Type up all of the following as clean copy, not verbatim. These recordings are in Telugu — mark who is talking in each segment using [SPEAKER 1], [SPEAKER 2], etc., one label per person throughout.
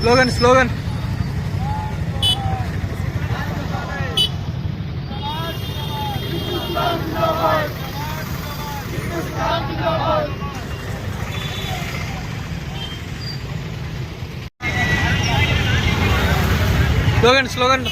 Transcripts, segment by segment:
[SPEAKER 1] స్లోగన్ స్లోగన్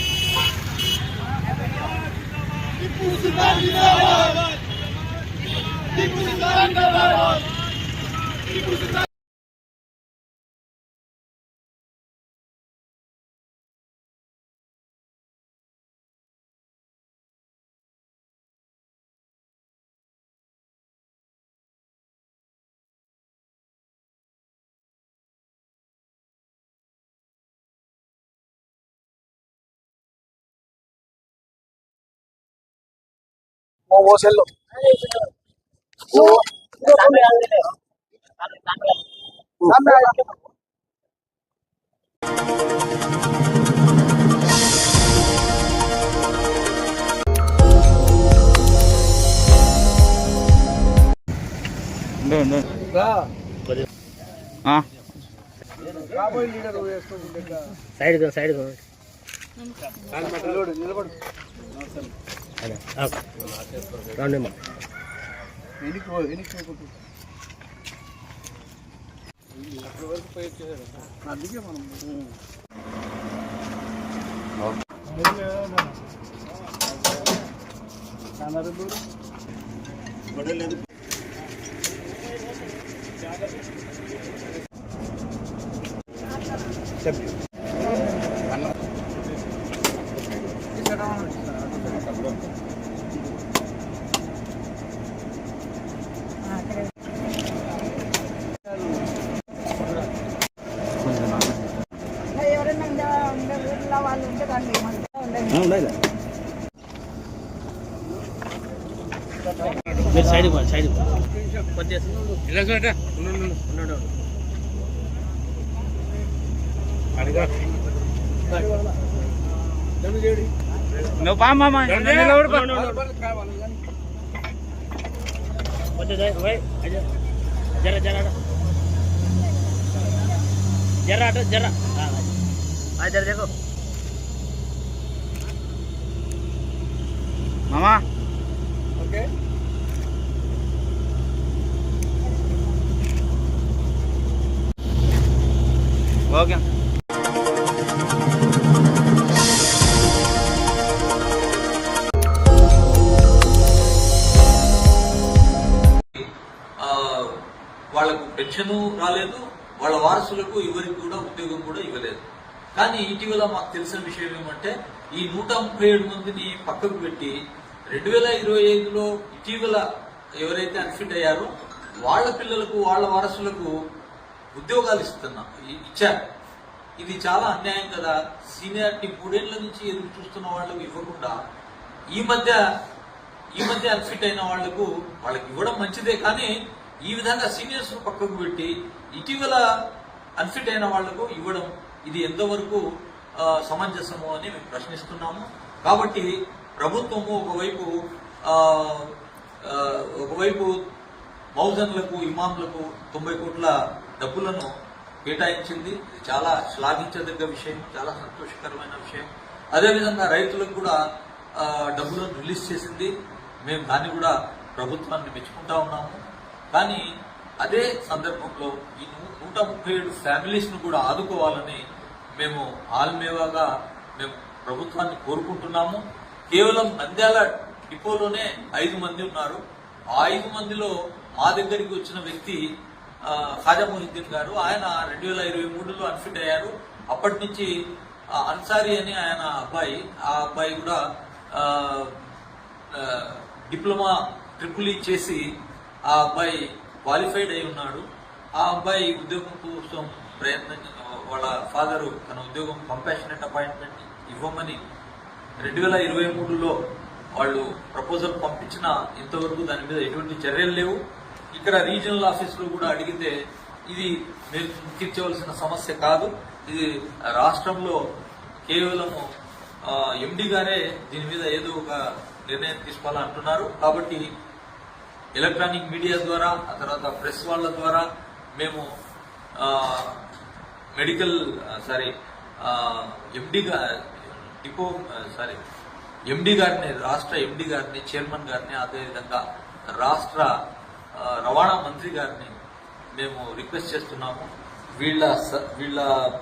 [SPEAKER 1] वो चल लो సైడ్ రండి అందుకే మనం మీరు సైడ్ నువ్వు పామా జర देखो मामा ओके ओके వాళ్ళకు పెన్షన్ రాలేదు, వాళ్ళ వారసులకు ఎవరికి కూడా ఉద్యోగం కూడా ఇవ్వలేదు. కానీ ఇటీవల మాకు తెలిసిన విషయం ఏమంటే ఈ 137 మందిని పక్కకు పెట్టి 2025లో ఇటీవల ఎవరైతే అన్ఫిట్ అయ్యారో వాళ్ళ పిల్లలకు వాళ్ళ వారసులకు ఉద్యోగాలు ఇచ్చారు. ఇది చాలా అన్యాయం కదా. సీనియారిటీ 3 ఏళ్ల నుంచి ఎదురు చూస్తున్న వాళ్ళకు ఇవ్వకుండా ఈ మధ్య అన్ఫిట్ అయిన వాళ్ళకి ఇవ్వడం మంచిదే. కానీ ఈ విధంగా సీనియర్స్ పక్కకు పెట్టి ఇటీవల అన్ఫిట్ అయిన వాళ్లకు ఇవ్వడం ఇది ఎంతవరకు సమంజసము అని మేము ప్రశ్నిస్తున్నాము. కాబట్టి ప్రభుత్వము ఒకవైపు మౌజన్లకు ఇమాంలకు 90 కోట్ల డబ్బులను కేటాయించింది. చాలా శ్లాఘించదగ్గ విషయం, చాలా సంతోషకరమైన విషయం. అదేవిధంగా రైతులకు కూడా డబ్బులను రిలీజ్ చేసింది. మేము దాన్ని కూడా ప్రభుత్వాన్ని మెచ్చుకుంటా ఉన్నాము. కానీ అదే సందర్భంలో ఈ 137 ఫ్యామిలీస్ ను కూడా ఆదుకోవాలని మేము ఆల్మేవాగా మేము ప్రభుత్వాన్ని కోరుకుంటున్నాము. కేవలం నంద్యాల డిపోలోనే 5 మంది ఉన్నారు. ఆ 5 మందిలో మా దగ్గరికి వచ్చిన వ్యక్తి ఖాజా మొహిద్దీన్ గారు. ఆయన 2023లో అన్ఫిట్ అయ్యారు. అప్పటి నుంచి అన్సారీ అని ఆయన అబ్బాయి, ఆ అబ్బాయి కూడా డిప్లొమా ట్రిపుల్ చేసి ఆ అబ్బాయి క్వాలిఫైడ్ అయి ఉన్నాడు. ఆ అబ్బాయి ఉద్యోగం కోసం వాళ్ళ ఫాదరు తన ఉద్యోగం కంపాషనేట్ అపాయింట్మెంట్ ఇవ్వమని 2023లో వాళ్ళు ప్రపోజల్ పంపించిన ఇంతవరకు దాని మీద ఎటువంటి చర్యలు లేవు. ఇక్కడ రీజనల్ ఆఫీసులో కూడా అడిగితే ఇది మీరు తీర్చవలసిన సమస్య కాదు, ఇది రాష్ట్రంలో కేవలము ఎండి గారే దీని మీద ఏదో ఒక నిర్ణయం తీసుకోవాలంటున్నారు. కాబట్టి ఎలక్ట్రానిక్ మీడియా ద్వారా, ఆ తర్వాత ప్రెస్ వాళ్ళ ద్వారా మేము మెడికల్ ఎండి గారిని, రాష్ట్ర ఎండి గారిని, చైర్మన్ గారిని, అదేవిధంగా రాష్ట్ర రవాణా మంత్రి గారిని మేము రిక్వెస్ట్ చేస్తున్నాము. వీళ్ళ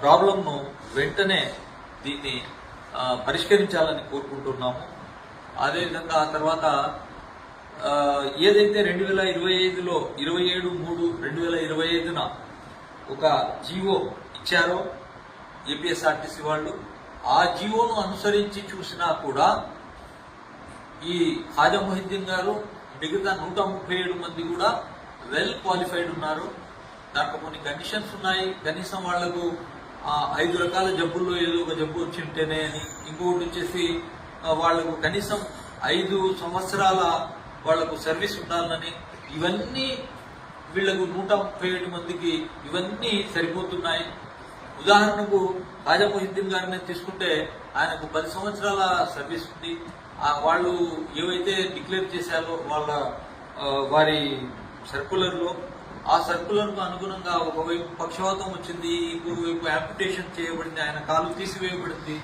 [SPEAKER 1] ప్రాబ్లంను వెంటనే దీన్ని పరిష్కరించాలని కోరుకుంటున్నాము. అదేవిధంగా ఆ తర్వాత ఏదైతే 2025లో 27/3/2025న ఒక జీవో ఇచ్చారో ఏపీఎస్ఆర్టీసీ వాళ్ళు, ఆ జీవోను అనుసరించి చూసినా కూడా ఈ ఖాజా మొహిద్దీన్ గారు మిగతా 137 మంది కూడా వెల్ క్వాలిఫైడ్ ఉన్నారు. దాంట్లో కొన్ని కండిషన్స్ ఉన్నాయి. కనీసం వాళ్లకు 5 రకాల జబ్బుల్లో ఏదో ఒక జబ్బు వచ్చి ఉంటేనే అని, ఇంకొకటి వచ్చేసి వాళ్లకు కనీసం 5 సంవత్సరాల వాళ్లకు సర్వీస్ ఉండాలని, ఇవన్నీ వీళ్లకు 137 మందికి ఇవన్నీ సరిపోతున్నాయి. ఉదాహరణకు ఖాజా మొహిద్దీన్ గారిని తీసుకుంటే ఆయనకు 10 సంవత్సరాల సర్వీస్ ఉంది. వాళ్ళు ఏవైతే డిక్లేర్ చేశారో వారి సర్కులర్లో, ఆ సర్కులర్కు అనుగుణంగా ఒకవైపు పక్షవాతం వచ్చింది, ఇంకొక వైపు యాంపిటేషన్ చేయబడింది, ఆయన కాలు తీసివేయబడింది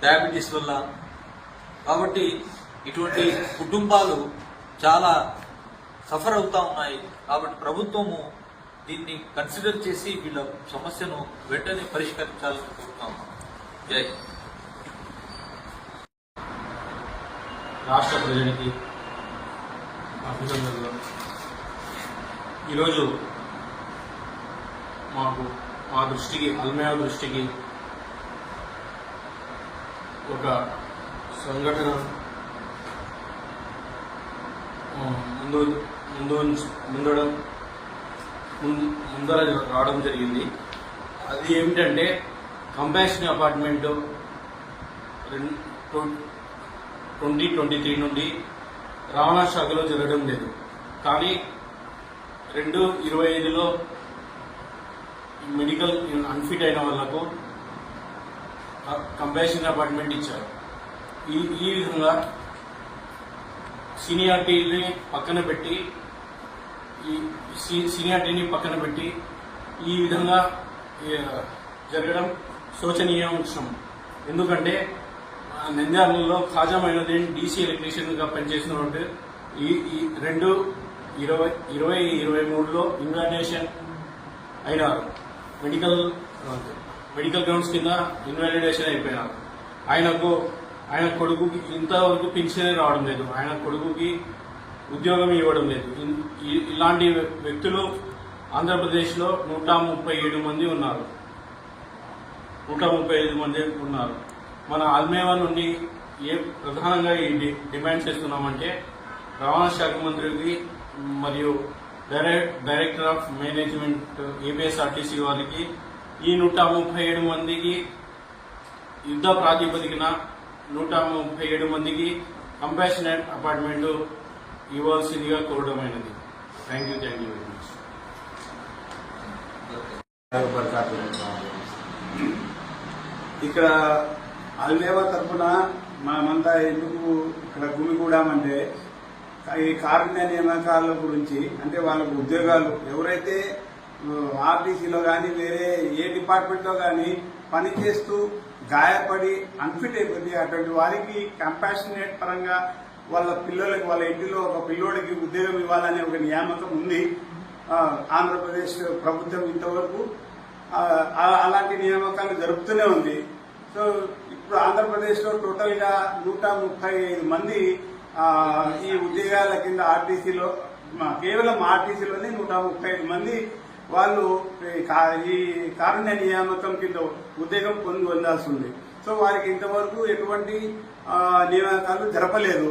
[SPEAKER 1] డయాబెటీస్ వల్ల. కాబట్టి ఇటువంటి కుటుంబాలు చాలా సఫర్ అవుతా ఉన్నాయి. కాబట్టి ప్రభుత్వము దీన్ని కన్సిడర్ చేసి వీళ్ళ సమస్యను వెంటనే పరిష్కరించాలని కోరుతాము. జై
[SPEAKER 2] రాష్ట్ర ప్రజలకి అభినందనలు. ఈరోజు మా దృష్టికి, అల్మేయ దృష్టికి ఒక సంఘటన ముందర రావడం జరిగింది. అది ఏమిటంటే, కంపాషన్ అపార్ట్మెంట్ 2023 నుండి రవాణా శాఖలో జరగడం లేదు. కానీ 2025లో మెడికల్ అన్ఫిట్ అయిన వాళ్లకు కంపాషన్ అపార్ట్మెంట్ ఇచ్చారు. ఈ విధంగా సీనియారిటీని పక్కన పెట్టి ఈ విధంగా జరగడం శోచనీయాంశం. ఎందుకంటే నంద్యాలలో ఖాజా మొయినుద్దీన్ డీసీ ఎలక్ట్రీషియన్ గా పనిచేసినటువంటి ఈ 2023లో ఇన్వాలిడేషన్ అయినారు. మెడికల్ గ్రౌండ్స్ కింద ఇన్వాలిడేషన్ అయిపోయినారు. ఆయన కొడుకుకి ఇంతవరకు పింఛనే రావడం లేదు. ఆయన కొడుకుకి ఉద్యోగం ఇవ్వడం లేదు. ఇలాంటి వ్యక్తులు ఆంధ్రప్రదేశ్లో 137 మంది ఉన్నారు. 135 మంది ఉన్నారు. మన అల్మేవా నుండి ప్రధానంగా ఈ డిమాండ్ చేస్తున్నామంటే, రవాణా శాఖ మంత్రికి మరియు డైరెక్టర్ ఆఫ్ మేనేజ్మెంట్ ఏపీఎస్ఆర్టీసీ వారికి ఈ 137 మందికి యుద్ధ ప్రాతిపదికన 137 మందికి కంపాషనేట్ అపార్ట్మెంట్ ఇవ్వాల్సిందిగా కోరడమైనది. Thank you very much.
[SPEAKER 3] ఇక్కడ అల్మేవా తరఫున మనమంతా ఎందుకు ఇక్కడ గుమిగూడామంటే, ఈ కారుణ్య నియామకాల గురించి, అంటే వాళ్ళకు ఉద్యోగాలు ఎవరైతే ఆర్టీసీలో కానీ వేరే ఏ డిపార్ట్మెంట్లో కానీ పనిచేస్తూ గాయపడి అన్ఫిట్ అయిపోయింది, అటువంటి వారికి కంపాషనేట్ పరంగా వాళ్ళ పిల్లలకి, వాళ్ళ ఇంటిలో ఒక పిల్లోడికి ఉద్యోగం ఇవ్వాలనే ఒక నియామకం ఉంది. ఆంధ్రప్రదేశ్ ప్రభుత్వం ఇంతవరకు అలాంటి నియామకాలు జరుపుతూనే ఉంది. సో ఇప్పుడు ఆంధ్రప్రదేశ్లో టోటల్ గా 135 మంది ఈ ఉద్యోగాల కింద ఆర్టీసీలో, కేవలం ఆర్టీసీలోనే 135 మంది వాళ్ళు ఈ కారుణ్య నియామకం కింద ఉద్యోగం పొందాల్సి ఉంది. సో వారికి ఇంతవరకు ఎటువంటి నియామకాలు జరపలేదు.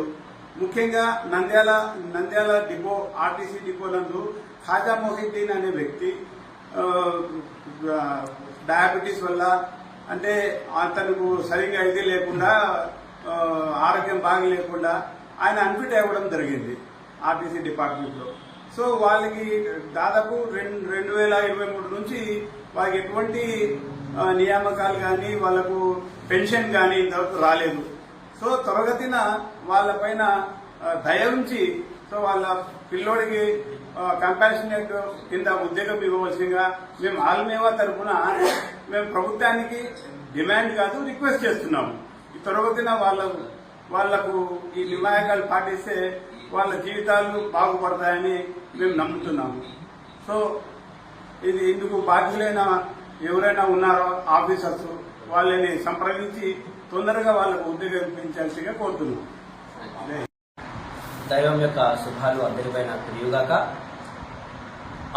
[SPEAKER 3] ముఖ్యంగా నంద్యాల డిపో, ఆర్టీసీ డిపో నందు ఖాజా మొహిద్దీన్ అనే వ్యక్తి డయాబెటీస్ వల్ల, అంటే అతనికి సరిగ్గా ఇది లేకుండా, ఆరోగ్యం బాగలేకుండా ఆయన అన్ఫిట్ అవ్వడం జరిగింది ఆర్టీసీ డిపార్ట్మెంట్లో. సో వాళ్ళకి దాదాపు 2023 నుంచి వాళ్ళకి ఎటువంటి నియామకాలు కానీ, వాళ్ళకు పెన్షన్ కానీ ఇంతవరకు రాలేదు. సో త్వరగతిన వాళ్ళపైన దయ ఉంచి సో వాళ్ళ పిల్లోడికి కంపాషనేట్ కింద ఉద్యోగం ఇవ్వవలసిందిగా మేము ఆల్మేవా తరఫున మేము ప్రభుత్వానికి డిమాండ్ కాదు రిక్వెస్ట్ చేస్తున్నాము. ఈ త్వరగతిన వాళ్లకు ఈ నియామకాలు పాటిస్తే వాళ్ళ జీవితాలు బాగుపడతాయని మేము నమ్ముతున్నాము. సో ఇది ఇందుకు బాధ్యులైన ఎవరైనా ఉన్నారో ఆఫీసర్స్ వాళ్ళని సంప్రదించి తొందరగా వాళ్ళకు ఉద్యోగం ఇప్పించాల్సిగా కోరుతున్నాం.
[SPEAKER 4] దైవం యొక్క శుభాలు అందరిపైన కురియుగాక.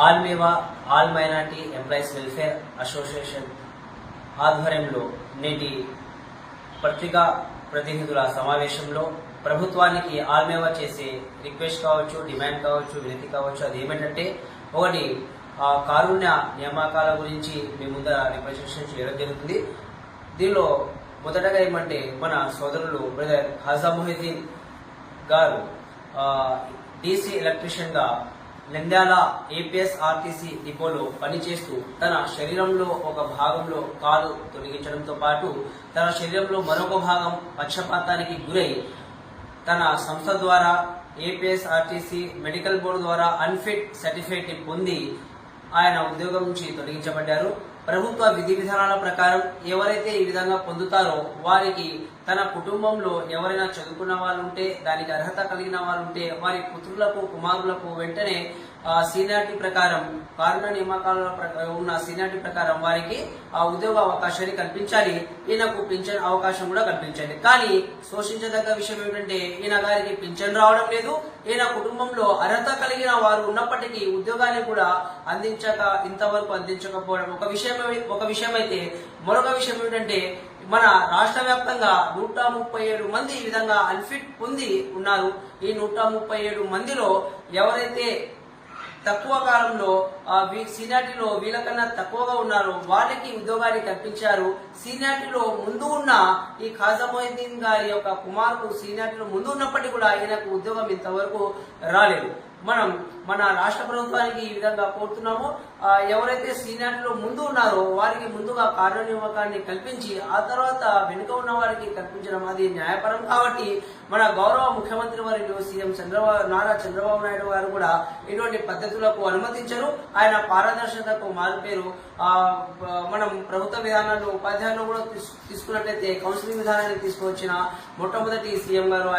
[SPEAKER 4] Almewa all minority employees welfare association ఆధ్వర్యంలో నేటి పత్రికా ప్రతినిధుల సమావేశంలో ప్రభుత్వానికి ఆల్మేవా చేసే రిక్వెస్ట్ కావచ్చు, డిమాండ్ కావచ్చు, వినతి కావచ్చు, అది ఏమిటంటే ఒకటి కారుణ్య నియామకాల గురించి మీ ముందర రిప్రజెంటేషన్ చేయడం జరుగుతుంది. దీనిలో మొదటగా ఏమంటే మన సోదరులు బ్రదర్ ఖాజా మొహిద్దీన్ గారు డీసీ ఎలక్ట్రీషియన్ గా నంద్యాల ఏపీఎస్ ఆర్టీసీ డిపోలో పనిచేస్తూ తన శరీరంలో ఒక భాగంలో కాలు తొలగించడంతో పాటు తన శరీరంలో మరొక భాగం పక్షపాతానికి గురై తన సంస్థ ద్వారా ఏపీఎస్ ఆర్టీసీ మెడికల్ బోర్డు ద్వారా అన్ఫిట్ సర్టిఫికేట్ పొంది ఆయన ఉద్యోగం నుంచి తొలగించబడ్డారు. ప్రభుత్వ విధి విధానాల ప్రకారం ఎవరైతే ఈ విధంగా పొందుతారో వారికి తన కుటుంబంలో ఎవరైనా చదువుకున్న వాళ్ళు ఉంటే, దానికి అర్హత కలిగిన వాళ్ళు ఉంటే వారి పుత్రులకు కుమారులకు వెంటనే సీనియారిటీ ప్రకారం కారుణ నియామకాల ఉన్న సీనియారిటీ ప్రకారం వారికి ఆ ఉద్యోగ అవకాశాన్ని కల్పించాలి. ఈయనకు పింఛన్ అవకాశం కూడా కల్పించాలి. కానీ శోషించదగ్గ విషయం ఏమిటంటే ఈయన గారికి పింఛన్ రావడం లేదు. ఈయన కుటుంబంలో అర్హత కలిగిన వారు ఉన్నప్పటికీ ఉద్యోగాన్ని కూడా ఇంతవరకు అందించకపోవడం ఒక విషయం అయితే, మరొక విషయం ఏమిటంటే మన రాష్ట్ర వ్యాప్తంగా 137 మంది ఈ విధంగా అన్ఫిట్ పొంది ఉన్నారు. ఈ 137 మందిలో ఎవరైతే తక్కువ కాలంలో సీనియారిటీలో వీళ్ళకన్నా తక్కువగా ఉన్నారు వాళ్ళకి ఉద్యోగాన్ని కల్పించారు. సీనియారిటీలో ముందు ఉన్న ఈ ఖాజా మొహిద్దీన్ గారి యొక్క కుమారుడు సీనియారిటీలో ముందు ఉన్నప్పటికీ కూడా ఈయనకు ఉద్యోగం ఇంతవరకు రాలేదు. మనం మన రాష్ట్ర ప్రభుత్వానికి ఈ విధంగా కోరుతున్నాము. ఎవరైతే సీనియారిటీలో ముందు ఉన్నారో వారికి ముందుగా కార్యనిర్వాహకాన్ని కల్పించి ఆ తర్వాత వెనుక ఉన్న వారికి కల్పించడం అది న్యాయపరం. కాబట్టి మన గౌరవ ముఖ్యమంత్రి వర్యులు సీఎం నారా చంద్రబాబు నాయుడు గారు కూడా ఇటువంటి పద్ధతులకు అనుమతించరు. ఆయన పారదర్శకతకు మారిపేరు. మనం ప్రభుత్వ విధానాల్లో ఉపాధ్యాయులు కూడా తీసుకున్నట్లయితే కౌన్సిలింగ్ విధానాన్ని తీసుకువచ్చిన మొట్టమొదటి సీఎం గారు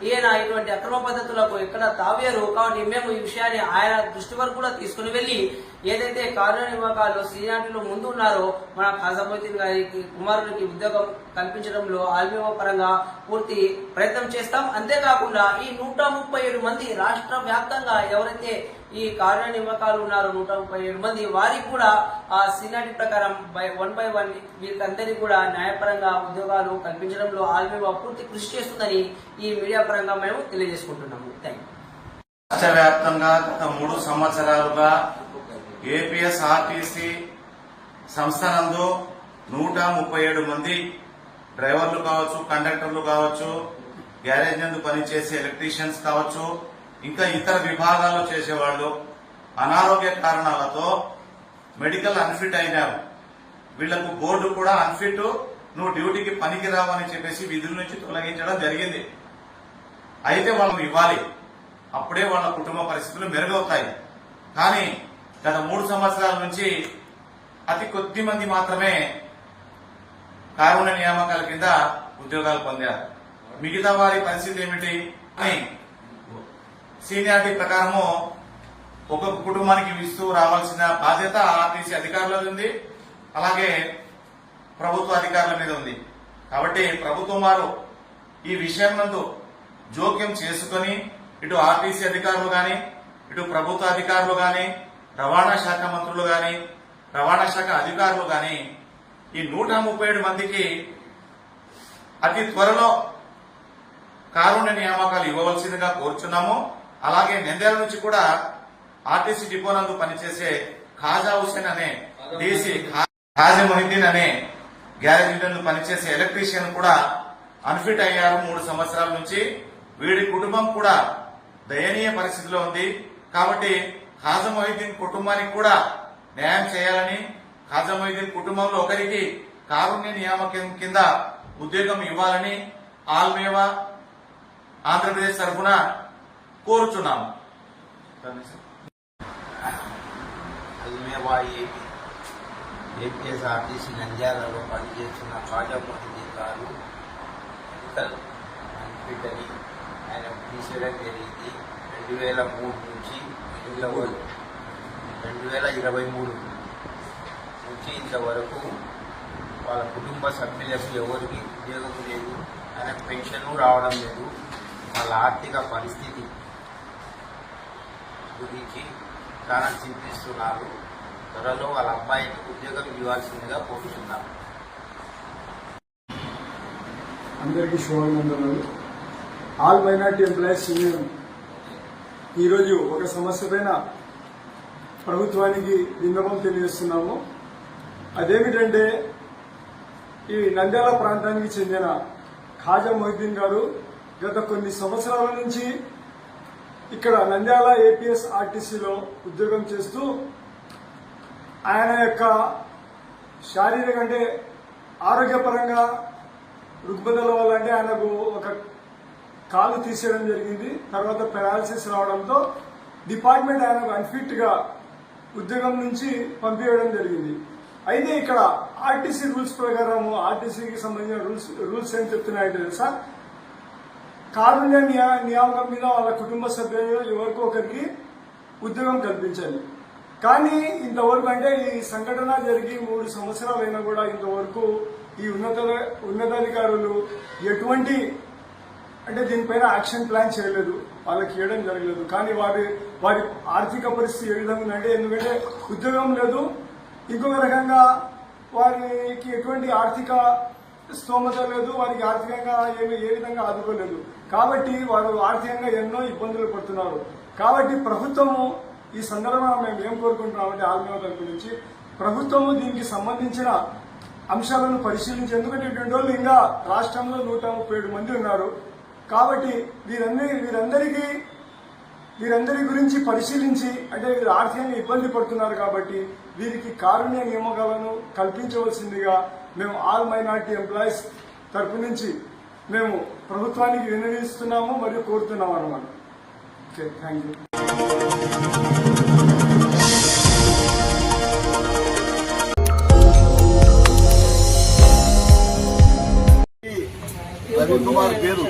[SPEAKER 4] ఈయన ఇటువంటి అక్రమ పద్ధతులకు ఎక్కడ తావేరు. కాబట్టి మేము ఈ విషయాన్ని ఆయన దృష్టి వరకు కూడా తీసుకుని వెళ్లి ఏదైతే కార్యనిర్వాహకాలు సీనియారిటీలో ముందు ఉన్నారో మన ఖాజా మొహిద్దీన్ గారికి కుమారుడికి ఉద్యోగం కల్పించడంలో ఆల్మేవా పరంగా పూర్తి ప్రయత్నం చేస్తాం. అంతేకాకుండా ఈ 137 మంది రాష్ట్ర వ్యాప్తంగా ఎవరైతే ఈ కార్యనిర్వాహకాలు ఉన్నారో 137 మంది వారికి కూడా ఆ సీనియారిటీ ప్రకారం 1 by 1 వీరికందరికీ కూడా న్యాయపరంగా ఉద్యోగాలు కల్పించడంలో ఆల్మేవా పూర్తి కృషి చేస్తుందని ఈ మీడియా పరంగా మేము తెలియజేసుకుంటున్నాము. Thank you.
[SPEAKER 5] రాష్ట్ర వ్యాప్తంగా గత 3 సంవత్సరాలుగా ఏపీఎస్ ఆర్టీసీ సంస్థ నందు 137 మంది డ్రైవర్లు కావచ్చు, కండక్టర్లు కావచ్చు, గ్యారేజ్ నందు పనిచేసే ఎలక్ట్రీషియన్స్ కావచ్చు, ఇంకా ఇతర విభాగాల్లో చేసేవాళ్లు అనారోగ్య కారణాలతో మెడికల్ అన్ఫిట్ అయినారు. వీళ్లకు బోర్డు కూడా అన్ఫిట్, నువ్వు డ్యూటీకి పనికి రావని చెప్పేసి విధుల నుంచి తొలగించడం జరిగింది. అయితే వాళ్ళకు ఇవ్వాలి, అప్పుడే వాళ్ళ కుటుంబ పరిస్థితులు మెరుగవుతాయి. కానీ గత 3 సంవత్సరాల నుంచి అతి కొద్ది మంది మాత్రమే కారుణ్య నియామకాల కింద ఉద్యోగాలు పొందారు. మిగతా వారి పరిస్థితి ఏమిటి అని సీనియారిటీ ప్రకారము ఒక్కొక్క కుటుంబానికి ఇస్తూ రావాల్సిన బాధ్యత ఆర్టీసీ అధికారుల ఉంది, అలాగే ప్రభుత్వ అధికారుల మీద ఉంది. కాబట్టి ప్రభుత్వం వారు ఈ విషయం నందు జోక్యం చేసుకుని ఇటు ఆర్టీసీ అధికారులు గాని, ఇటు ప్రభుత్వ అధికారులు గాని, రవాణా శాఖ మంత్రులు గాని, రవాణా శాఖ అధికారులు గాని ఈ 137 మందికి అతి త్వరలో కారుణ్య నియామకాలు ఇవ్వవలసిందిగా కోరుచున్నాము. అలాగే నంద్యాల నుంచి కూడా ఆర్టీసీ డిపో నందు పనిచేసే ఖాజా హుసేన్ అనే డీసీ ఖాజా మొహిద్దీన్ అనే గ్యారేజ్ నందు పనిచేసే ఎలక్ట్రీషియన్ కూడా అన్ఫిట్ అయ్యారు 3 సంవత్సరాల నుంచి. వీడి కుటుంబం కూడా దయనీయ పరిస్థితిలో ఉంది. కాబట్టి ఖాజా మొహిద్దీన్ కుటుంబానికి కూడా న్యాయం చేయాలని, ఖాజా మొహిద్దీన్ కుటుంబంలో ఒకరికి కారుణ్య నియామకం కింద ఉద్యోగం ఇవ్వాలని ఆల్మేవా ఆంధ్రప్రదేశ్ తరఫున కోరుచున్నాము.
[SPEAKER 6] అల్మేవా ఏపీఎస్ఆర్టీసీ నంద్యాలలో పనిచేస్తున్న ఖాజా మొహిద్దీన్ గారు మెడికల్ అన్ఫిట్ అని ఆయన తీసేయడం జరిగింది. 2003 నుంచి 2023 నుంచి ఇంతవరకు వాళ్ళ కుటుంబ సభ్యులకు ఎవరికి ఉద్యోగం లేదు, ఆయనకు పెన్షన్ రావడం లేదు. వాళ్ళ ఆర్థిక పరిస్థితి గురించి చాలా చింతిస్తున్నారు. త్వరలో వాళ్ళ అబ్బాయికి ఉద్యోగం ఇవ్వాల్సిందిగా కోరుతున్నారు.
[SPEAKER 7] అందరికీ శుభాభినందనలు. ఆల్ మైనార్టీ ఎంప్లాయీస్ యూనియన్ ఈరోజు ఒక సమస్య పైన ప్రభుత్వానికి విన్నపం తెలియజేస్తున్నాము. అదేమిటంటే ఈ నంద్యాల ప్రాంతానికి చెందిన ఖాజా మొహిద్దీన్ గారు గత కొన్ని సంవత్సరాల నుంచి ఇక్కడ నంద్యాల ఏపీఎస్ ఆర్టీసీలో ఉద్యోగం చేస్తూ ఆయన యొక్క శారీరక అంటే ఆరోగ్యపరంగా రుగ్మతల వల్ల అంటే ఆయనకు ఒక కాలు తీసేయడం జరిగింది. తర్వాత పెరాలసిస్ రావడంతో డిపార్ట్మెంట్ ఆయనకు అన్ఫిట్ గా ఉద్యోగం నుంచి పంపించడం జరిగింది. అయితే ఇక్కడ ఆర్టీసీ రూల్స్ ప్రకారం ఆర్టీసీకి సంబంధించిన రూల్స్ ఏం చెప్తున్నాయంటే తెలుసా, కారుణ్య నియామకం మీద వాళ్ళ కుటుంబ సభ్యులు ఎవరికో ఒకరికి ఉద్యోగం కల్పించాలి. కానీ ఇంతవరకు అంటే ఈ సంఘటన జరిగి 3 సంవత్సరాలైనా కూడా ఇంతవరకు ఈ ఉన్నతాధికారులు ఎటువంటి అంటే దీనిపైన యాక్షన్ ప్లాన్ చేయలేదు, వాళ్ళకి ఇవ్వడం జరగలేదు. కానీ వారి ఆర్థిక పరిస్థితి ఏ విధంగా ఉందంటే, ఎందుకంటే ఉద్యోగం లేదు, ఇంకొక రకంగా వారికి ఎటువంటి ఆర్థిక స్తోమత లేదు, వారికి ఆర్థికంగా ఏ విధంగా ఆదుకోలేదు. కాబట్టి వారు ఆర్థికంగా ఎన్నో ఇబ్బందులు పడుతున్నారు. కాబట్టి ప్రభుత్వము ఈ సందర్భంగా మేము ఏం కోరుకుంటున్నామంటే ఆల్మేవా తరపు నుంచి ప్రభుత్వము దీనికి సంబంధించిన అంశాలను పరిశీలించి, ఎందుకంటే ఇటువంటి వాళ్ళు ఇంకా రాష్ట్రంలో 137 మంది ఉన్నారు. కాబట్టి వీరందరి గురించి పరిశీలించి, అంటే వీరు ఆర్థికంగా ఇబ్బంది పడుతున్నారు కాబట్టి వీరికి కారుణ్య నియామకాలను కల్పించవలసిందిగా మేము ఆల్ మైనార్టీ ఎంప్లాయీస్ తరపు నుంచి మేము ప్రభుత్వానికి విన్నవిస్తున్నాము మరియు కోరుతున్నాము అన్నమాట. Okay, thank you.
[SPEAKER 8] రవికుమార్ పేరు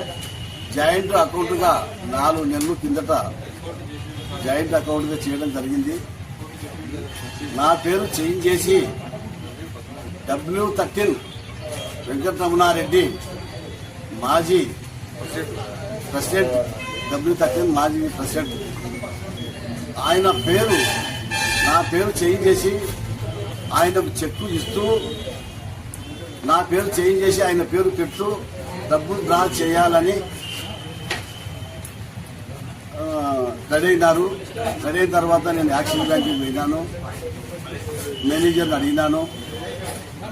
[SPEAKER 8] జాయింట్ అకౌంట్ గా 4 నెలల కిందట జాయింట్ అకౌంట్ గా చేయడం జరిగింది. నా పేరు చేంజ్ చేసి W13 వెంకటరమణారెడ్డి మాజీ ప్రెసిడెంట్, W13 మాజీ ప్రెసిడెంట్. ఆయన పేరు నా పేరు చేంజ్ చేసి ఆయనకు చెక్కు ఇస్తూ నా పేరు చేంజ్ చేసి ఆయన పేరు పెడుతూ డబ్బులు డ్రా చేయాలని రెడీ అయినారు. రెడీ అయిన తర్వాత నేను యాక్సిస్ బ్యాంక్కి పోయినాను, మేనేజర్ని అడిగినాను.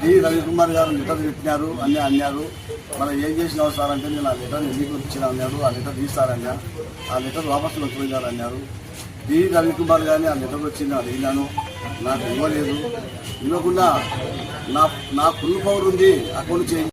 [SPEAKER 8] డి రవికుమార్ గారు లెటర్ పెట్టినారు అని అన్నారు. మనం ఏం చేసినావు సార్ అంటే, నేను ఆ లెటర్ ఎందుకు ఇచ్చిన అన్నాడు. ఆ లెటర్ తీస్తారన్నా, ఆ లెటర్ వాపసు వచ్చిపోయినారు అన్నారు. డి రవికుమార్ గారిని ఆ లెటర్ వచ్చింది అడిగినాను, నాకు ఇవ్వలేదు. ఇవ్వకుండా నా ఫుల్ పవర్ ఉంది అకౌంట్ చేంజ్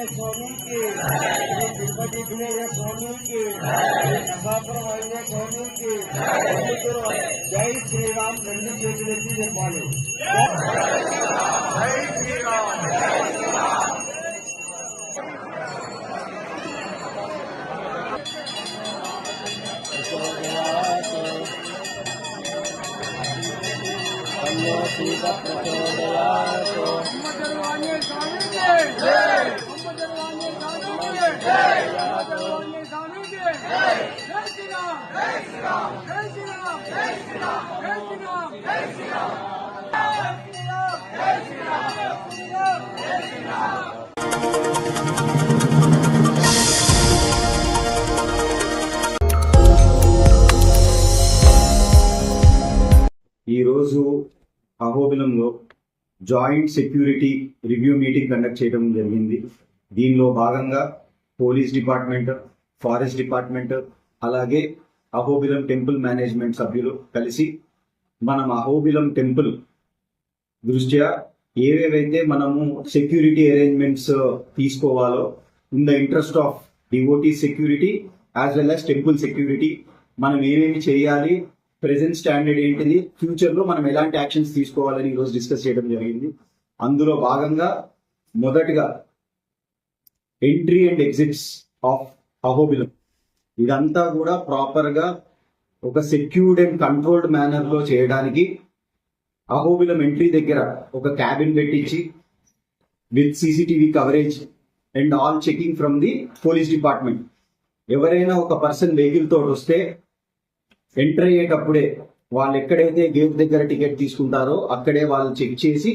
[SPEAKER 7] स्वामी की, तिरुपति विजय स्वामी की, नरसापुरम आंजनेय स्वामी की, जय श्री राम। రెండు చేతులు ఎత్తి చెప్పాలి జై శ్రీరామ్, జై శ్రీరామ్।
[SPEAKER 9] ఈరోజు అహోబిలంలో joint security review meeting conduct చేయడం జరిగింది. దీనిలో భాగంగా పోలీస్ డిపార్ట్మెంట్, ఫారెస్ట్ డిపార్ట్మెంట్, అలాగే అహోబిలం టెంపుల్ మేనేజ్మెంట్ సభ్యులు కలిసి మనం అహోబిలం టెంపుల్ దృష్ట్యా ఏవేవైతే మనము సెక్యూరిటీ అరేంజ్మెంట్స్ తీసుకోవాలో in the interest of devotee security as well as temple security మనం ఏమేమి చేయాలి, ప్రెసెంట్ స్టాండర్డ్ ఏంటిది, ఫ్యూచర్ లో మనం ఎలాంటి యాక్షన్స్ తీసుకోవాలని ఈరోజు డిస్కస్ చేయడం జరిగింది. అందులో భాగంగా మొదటగా entry and exits of Ahobilam ఇదంతా కూడా ప్రాపర్ గా ఒక సెక్యూర్డ్ అండ్ కంట్రోల్డ్ మేనర్ లో చేయడానికి అహోబిలం ఎంట్రీ దగ్గర ఒక క్యాబిన్ పెట్టించి with CCTV coverage and all checking from the police department. ఎవరైనా ఒక పర్సన్ వెహికల్ తోటి వస్తే ఎంటర్ అయ్యేటప్పుడే వాళ్ళు ఎక్కడైతే గేట్ దగ్గర టికెట్ తీసుకుంటారో అక్కడే వాళ్ళు చెక్ చేసి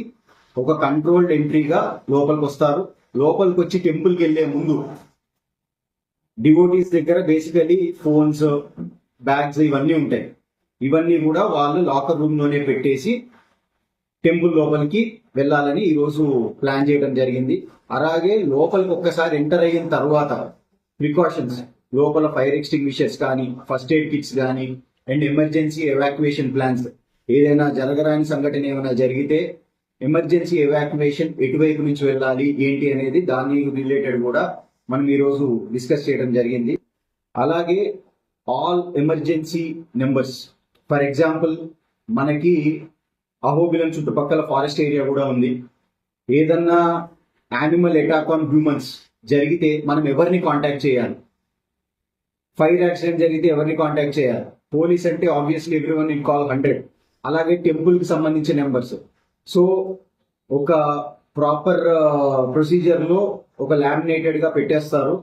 [SPEAKER 9] ఒక కంట్రోల్డ్ ఎంట్రీగా లోపలికి వస్తారు. లోపలికి వచ్చి టెంపుల్కి వెళ్లే ముందు డివోటీస్ దగ్గర బేసికలీ ఫోన్స్, బ్యాగ్స్ ఇవన్నీ ఉంటాయి. ఇవన్నీ కూడా వాళ్ళు లాకర్ రూమ్ లోనే పెట్టేసి టెంపుల్ లోపలికి వెళ్ళాలని ఈరోజు ప్లాన్ చేయడం జరిగింది. అలాగే లోపలికి ఒక్కసారి ఎంటర్ అయిన తర్వాత ప్రికాషన్స్, లోపల ఫైర్ ఎక్స్టింగ్విషర్స్ కానీ, ఫస్ట్ ఎయిడ్ కిట్స్ కానీ అండ్ ఎమర్జెన్సీ ఎవాక్యుయేషన్ ప్లాన్స్, ఏదైనా జరగరాని సంఘటన ఏమైనా జరిగితే ఎమర్జెన్సీ ఎవాక్యుయేషన్ ఎటువైపు నుంచి వెళ్ళాలి ఏంటి అనేది దాని రిలేటెడ్ కూడా మనం ఈరోజు డిస్కస్ చేయడం జరిగింది. అలాగే all emergency numbers, for example మనకి అహోబిలం చుట్టుపక్కల ఫారెస్ట్ ఏరియా కూడా ఉంది. ఏదన్నా యానిమల్ అటాక్ ఆన్ హ్యూమన్స్ జరిగితే మనం ఎవరిని కాంటాక్ట్ చేయాలి, ఫైర్ యాక్సిడెంట్ జరిగితే ఎవరిని కాంటాక్ట్ చేయాలి, పోలీస్ అంటే ఆబ్వియస్లీ ఎవ్రీవన్ ఇన్ కాల్ 100. అలాగే టెంపుల్ కి సంబంధించిన నెంబర్స్. సో ఒక ప్రాపర్ ప్రొసీజర్ లో ఒక లామినేటెడ్ గా పెట్టేస్తారు.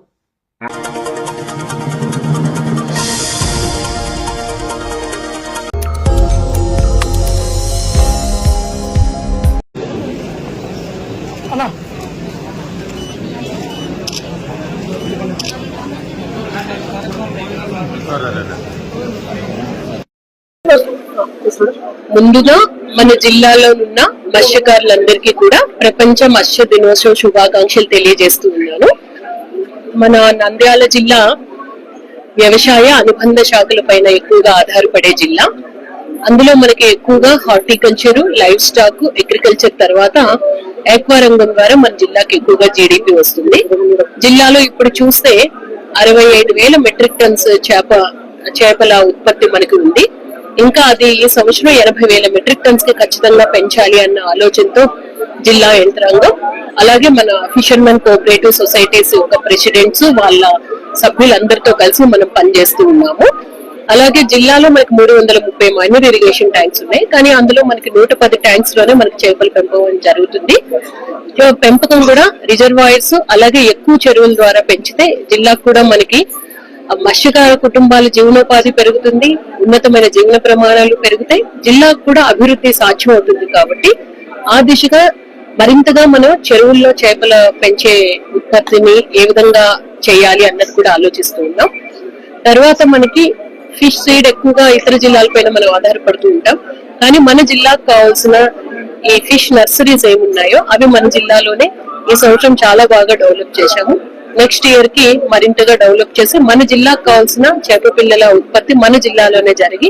[SPEAKER 10] ముందుగా మన జిల్లాలో ఉన్న మత్స్యకారులందరికీ కూడా ప్రపంచ మత్స్య దినోత్సవ శుభాకాంక్షలు తెలియజేస్తూ ఉన్నాను. మన నంద్యాల జిల్లా వ్యవసాయ అనుబంధ శాఖల పైన ఎక్కువగా ఆధారపడే జిల్లా. అందులో మనకి ఎక్కువగా హార్టికల్చర్, లైవ్ స్టాక్, అగ్రికల్చర్ తర్వాత ఆక్వా రంగం ద్వారా మన జిల్లాకి ఎక్కువగా జీడీపీ వస్తుంది. జిల్లాలో ఇప్పుడు చూస్తే 65,000 మెట్రిక్ టన్స్ చేపల ఉత్పత్తి మనకి ఉంది. ఇంకా అది ఈ సంవత్సరం 80,000 మెట్రిక్ టన్స్ కి ఖచ్చితంగా పెంచాలి అన్న ఆలోచనతో జిల్లా యంత్రాంగం, అలాగే మన ఫిషర్మెన్ కోఆపరేటివ్ సొసైటీస్ యొక్క ప్రెసిడెంట్స్, వాళ్ళ సభ్యులందరితో కలిసి మనం పనిచేస్తూ ఉన్నాము. అలాగే జిల్లాలో మనకి 330 మైనర్ ఇరిగేషన్ ట్యాంక్స్ ఉన్నాయి. కానీ అందులో మనకి 110 ట్యాంక్స్ లోనే మనకి చేపల పెంపకం జరుగుతుంది. పెంపకం కూడా రిజర్వాయర్స్, అలాగే ఎక్కువ చెరువుల ద్వారా పెంచితే జిల్లాకు కూడా మనకి మత్స్యకార కుటుంబాల జీవనోపాధి పెరుగుతుంది, ఉన్నతమైన జీవన ప్రమాణాలు పెరుగుతాయి, జిల్లాకు కూడా అభివృద్ధి సాధ్యం అవుతుంది. కాబట్టి ఆ దిశగా మరింతగా మనం చెరువుల్లో చేపల పెంచే ఉత్పత్తిని ఏ విధంగా చేయాలి అన్నది కూడా ఆలోచిస్తూ ఉన్నాం. తర్వాత మనకి ఫిష్ సీడ్ ఎక్కువగా ఇతర జిల్లాలపైన మనం ఆధారపడుతూ ఉంటాం. కానీ మన జిల్లాకు కావాల్సిన ఈ ఫిష్ నర్సరీస్ ఏమున్నాయో అవి మన జిల్లాలోనే ఈ సంవత్సరం చాలా బాగా డెవలప్ చేశాము. నెక్స్ట్ ఇయర్ కి మరింతగా డెవలప్ చేసి మన జిల్లాకు కావాల్సిన చేప పిల్లల ఉత్పత్తి మన జిల్లాలోనే జరిగి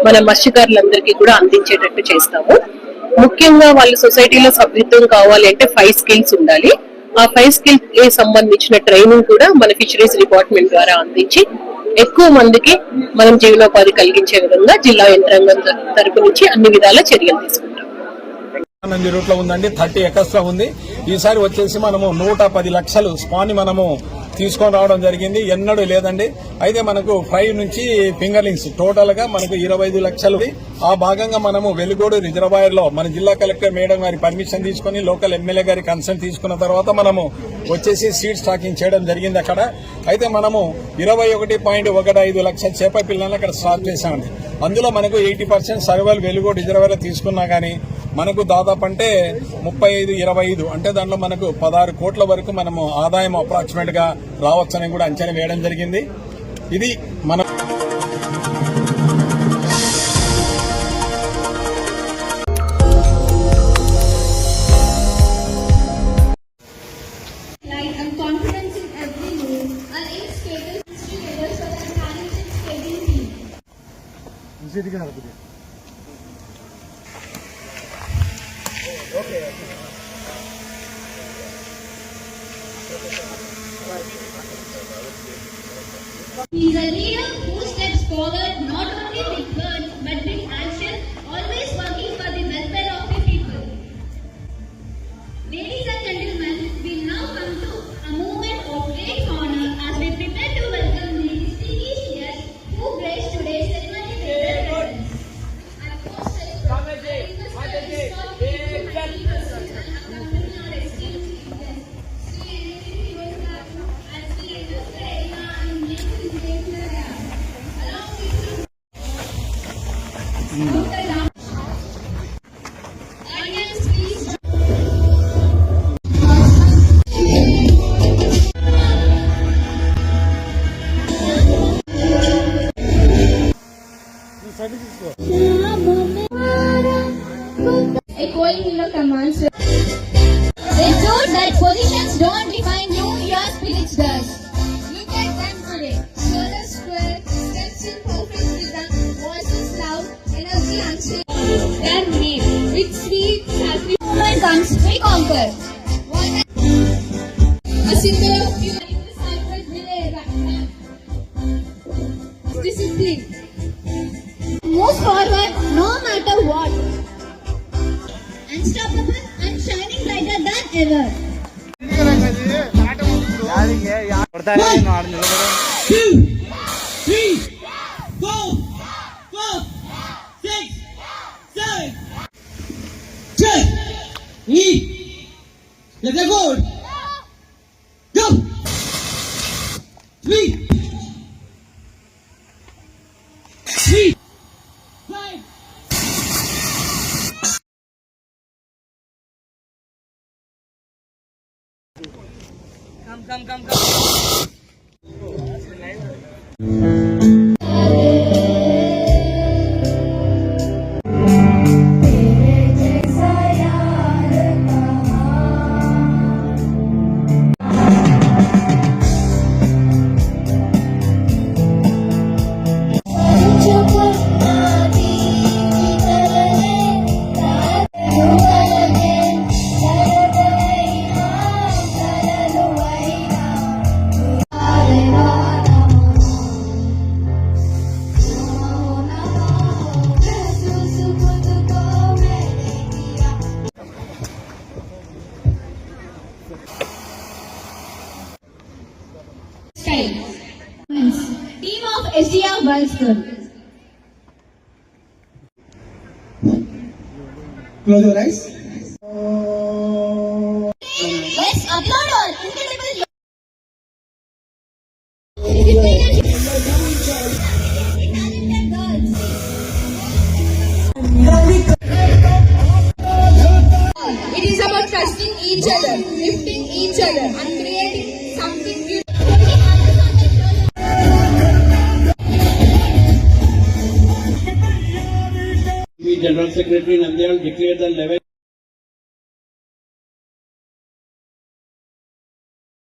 [SPEAKER 10] మన మత్స్యకారులందరికీ కూడా అందించేటట్టు చేస్తాము. ముఖ్యంగా వాళ్ళ సొసైటీలో సభ్యత్వం కావాలి అంటే 5 స్కిల్స్ ఉండాలి. ఆ 5 స్కిల్ కి సంబంధించిన ట్రైనింగ్ కూడా మన ఫిషరీస్ డిపార్ట్మెంట్ ద్వారా అందించి ఎక్కువ మందికి మనం జీవనోపాధి కలిగించే విధంగా జిల్లా యంత్రాంగం తరపు నుంచి అన్ని విధాల చర్యలు తీసుకుంటాం.
[SPEAKER 7] నంది రూట్ లో ఉందండి, 30 ఎకర్స్ లో ఉంది. ఈసారి వచ్చేసి మనము 110 లక్షలు స్పాన్ ని మనము తీసుకొని రావడం జరిగింది. ఎన్నడూ లేదండి. అయితే మనకు ఫ్రై నుంచి ఫింగర్లింగ్స్ టోటల్ గా మనకు 25 లక్షలు. ఆ భాగంగా మనము వెలుగోడు రిజర్వాయర్ లో మన జిల్లా కలెక్టర్ మేడం గారి పర్మిషన్ తీసుకుని లోకల్ ఎమ్మెల్యే గారి కన్సల్ట్ తీసుకున్న తర్వాత మనము వచ్చేసి సీడ్ స్టాకింగ్ చేయడం జరిగింది అక్కడ. అయితే మనము 21.15 లక్షల చేప పిల్లలను అక్కడ స్టార్ట్ చేశామండి. అందులో మనకు 80% సర్వేలు వెలుగోడు రిజర్వాయర్ లో తీసుకున్నా గానీ మనకు దాదాపు అంటే 35-25 అంటే దాంట్లో మనకు 16 కోట్ల వరకు మనము ఆదాయం అప్రాక్సిమేట్ గా రావచ్చని కూడా అంచనా వేయడం జరిగింది. ఇది మన
[SPEAKER 11] He is a leader who steps forward not only with words but with action, always working for the welfare of the people. Ladies and gentlemen, we now come to a moment of great honor as we prepare to welcome the distinguished guests who grace today's ceremony with their presence. I most request our esteemed guests, Sri Srivastava and Sri Rajna and along with audience, please echoing in the commands. Ensure that positions don't define you, your spirit does. Look at them today. Shoulders square, steps in perfect rhythm, voices loud, energy unshakable. Their name, with sweet, happy moment comes, we conquer. A symbol of pure sacred discipline. Move forward no matter what. Unstoppable and shining brighter than ever. 1, 2, 3, 4, 5, 6, 7, 10, 8, let's go. Go. 3, 5. Come. Team of SDR Girls School.
[SPEAKER 12] Close your eyes.
[SPEAKER 11] Let's applaud all incredible It is about trusting each other, lifting each other, and creating something beautiful.
[SPEAKER 12] General Secretary Nandyal declared the level.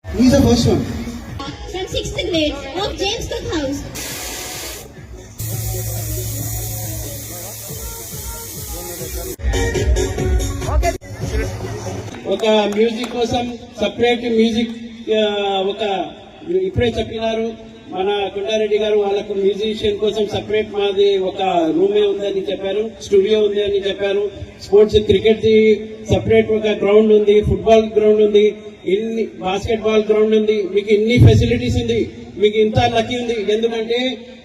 [SPEAKER 12] Who is the first one?
[SPEAKER 11] From 6th grade of James Cook House.
[SPEAKER 12] ఒక మ్యూజిక్ కోసం సపరేట్ మ్యూజిక్ ఒక ఇప్పుడే చెప్పినారు మన కొండారెడ్డి గారు, వాళ్ళకు మ్యూజిషియన్ కోసం సపరేట్ మాది ఒక రూమే ఉందని చెప్పారు, స్టూడియో ఉంది అని చెప్పారు. స్పోర్ట్స్ క్రికెట్ ది సపరేట్ ఒక గ్రౌండ్ ఉంది, ఫుట్బాల్ గ్రౌండ్ ఉంది, ఇన్ని బాస్కెట్ బాల్ గ్రౌండ్ ఉంది. మీకు ఇన్ని ఫెసిలిటీస్ ఉంది, మీకు ఇంత లక్కీ ఉంది. ఎందుకంటే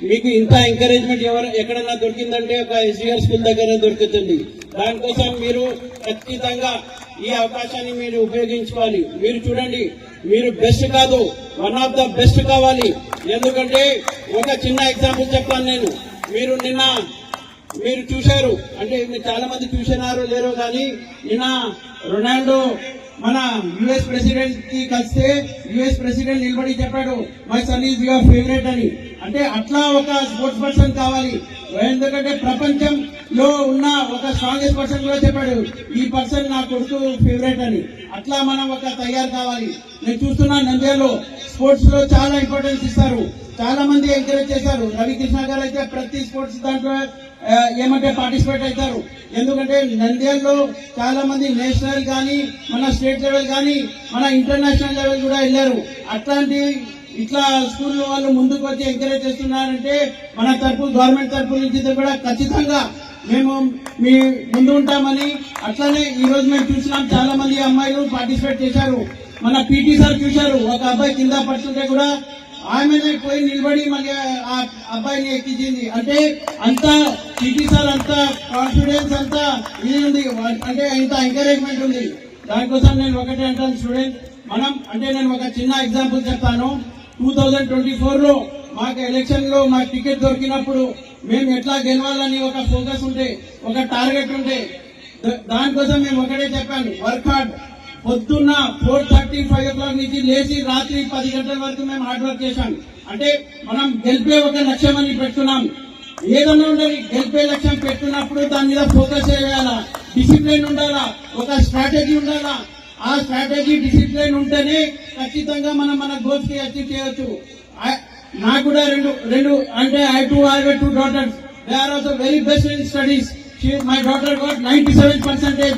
[SPEAKER 12] మీకు ఇంత ఎంకరేజ్మెంట్ ఎక్కడన్నా దొరికిందంటే ఒక ఎస్డిఆర్ స్కూల్ దగ్గర దొరుకుతుంది. దానికోసం మీరు ఖచ్చితంగా ఈ అవకాశాన్ని మీరు ఉపయోగించుకోవాలి. మీరు చూడండి, మీరు బెస్ట్ కాదు, వన్ ఆఫ్ ద బెస్ట్ కావాలి. ఎందుకంటే ఒక చిన్న ఎగ్జాంపుల్ చెప్తాను నేను. మీరు చూశారు అంటే చాలా మంది చూసినారో లేరో కానీ, నిన్న రొనాల్డో మన యుఎస్ ప్రెసిడెంట్ కి కలిస్తే యుఎస్ ప్రెసిడెంట్ నిలబడి చెప్పాడు, my son is your favourite అని. అంటే అట్లా ఒక స్పోర్ట్స్ పర్సన్ కావాలి. ఎందుకంటే ప్రపంచంలో ఉన్న ఒక స్ట్రాంగెస్ట్ పర్సన్ కూడా చెప్పాడు, ఈ పర్సన్ నా కొడుకు ఫేవరెట్ అని. అట్లా మనం ఒక తయారు కావాలి. నేను చూస్తున్నాను నంద్యాలలో స్పోర్ట్స్ లో చాలా ఇంపార్టెన్స్ ఇస్తారు, చాలా మంది ఎంకరేజ్ చేశారు. రవికృష్ణ గారు అయితే ప్రతి స్పోర్ట్స్ దాంట్లో ఏమంటే పార్టిసిపేట్ అవుతారు. ఎందుకంటే నంద్యాలలో చాలా మంది నేషనల్ కానీ, మన స్టేట్ లెవెల్ కానీ, మన ఇంటర్నేషనల్ లెవెల్ కూడా వెళ్ళారు. అట్లాంటి ఇట్లా స్కూల్ వాళ్ళు ముందుకు వచ్చి ఎంకరేజ్ చేస్తున్నారంటే మన తరపు గవర్నమెంట్ తరపు నుంచి కూడా ఖచ్చితంగా మేము మీ ముందు ఉంటామని. అట్లానే ఈ రోజు మేము చూసినాం, చాలా మంది అమ్మాయిలు పార్టిసిపేట్ చేశారు. మన పీటీ సార్ చూశారు, ఒక అబ్బాయి కింద పడుతుంటే కూడా ఆమెనే పోయి నిలబడి మళ్ళీ ఆ అబ్బాయిని ఎక్కించింది. అంటే అంత పీటీ సార్ అంత కాన్ఫిడెన్స్ అంతా ఇది ఉంది, అంటే ఇంత ఎంకరేజ్మెంట్ ఉంది. దానికోసం నేను ఒకటే అంటాను, స్టూడెంట్ మనం అంటే నేను ఒక చిన్న ఎగ్జాంపుల్ చెప్తాను. 2024 లో మాకు ఎలక్షన్ లో మాకు టికెట్ దొరికినప్పుడు మేము ఎట్లా గెలవాలని ఒక ఫోకస్ ఉంటే, ఒక టార్గెట్ ఉంటే, దానికోసం మేము ఒకటే చెప్పాను, వర్క్ హార్డ్. పొద్దున్న 4:30, 5 o'clock నుంచి లేచి రాత్రి 10 గంటల వరకు మేము హార్డ్ వర్క్ చేశాం. అంటే మనం గెలిపే ఒక లక్ష్యం అని పెట్టుకున్నాం. ఏదన్నా ఉండాలి, గెలిపే లక్ష్యం పెట్టుకున్నప్పుడు దాని మీద ఫోకస్ చేయాలా, డిసిప్లిన్ ఉండాలా, ఒక స్ట్రాటజీ ఉండాలా. ఆ స్ట్రాటజీ డిసిప్లిన్ ఉంటేనే ఖచ్చితంగా మనం మన గోల్స్ కి అచీవ్ చేయొచ్చు. నాకు కూడా రెండు అంటే I have 2 daughters. They are also very best in studies. My daughter got 97%.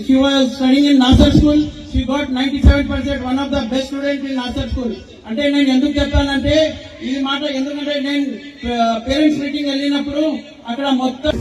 [SPEAKER 12] She was studying in Nasser School. She got 97%. One of the best students in Nasser School. అంటే నేను ఎందుకు చెప్తానంటే ఈ మాట, ఎందుకంటే నేను పేరెంట్స్ మీటింగ్ వెళ్ళినప్పుడు అక్కడ మొత్తం